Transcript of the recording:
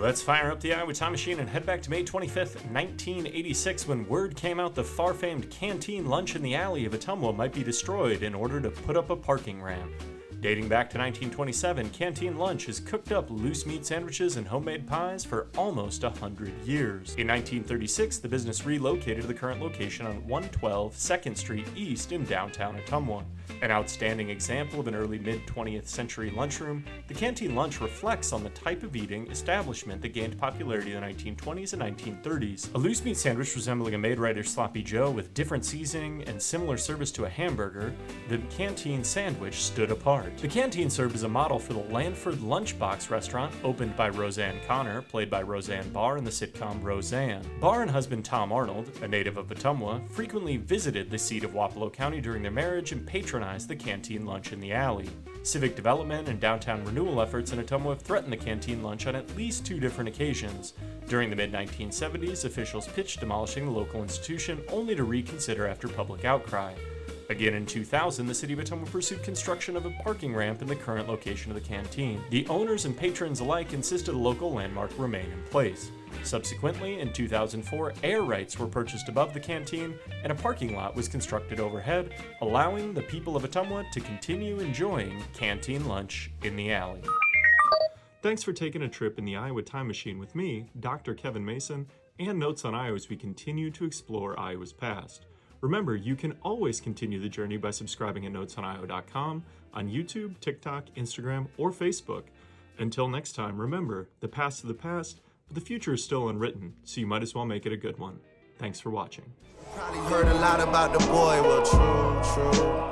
Let's fire up the Iowa time machine and head back to May 25th, 1986, when word came out the far-famed Canteen lunch in the alley of Ottumwa might be destroyed in order to put up a parking ramp. Dating back to 1927, Canteen Lunch has cooked up loose meat sandwiches and homemade pies for almost 100 years. In 1936, the business relocated to the current location on 112 2nd Street East in downtown Ottumwa. An outstanding example of an early mid-20th century lunchroom, the Canteen Lunch reflects on the type of eating establishment that gained popularity in the 1920s and 1930s. A loose meat sandwich resembling a Maid-Riter Sloppy Joe with different seasoning and similar service to a hamburger, the Canteen sandwich stood apart. The Canteen served as a model for the Lanford Lunchbox restaurant, opened by Roseanne Connor, played by Roseanne Barr in the sitcom Roseanne. Barr and husband Tom Arnold, a native of Ottumwa, frequently visited the seat of Wapello County during their marriage and patronized the Canteen Lunch in the alley. Civic development and downtown renewal efforts in Ottumwa have threatened the Canteen Lunch on at least 2 different occasions. During the mid-1970s, officials pitched demolishing the local institution, only to reconsider after public outcry. Again in 2000, the city of Ottumwa pursued construction of a parking ramp in the current location of the canteen. The owners and patrons alike insisted the local landmark remain in place. Subsequently, in 2004, air rights were purchased above the canteen and a parking lot was constructed overhead, allowing the people of Ottumwa to continue enjoying Canteen Lunch in the alley. Thanks for taking a trip in the Iowa time machine with me, Dr. Kevin Mason, and Notes on Iowa as we continue to explore Iowa's past. Remember, you can always continue the journey by subscribing at notesoniowa.com, on YouTube, TikTok, Instagram, or Facebook. Until next time, remember, the past is the past, but the future is still unwritten, so you might as well make it a good one. Thanks for watching. Probably heard a lot about the boy, well, true.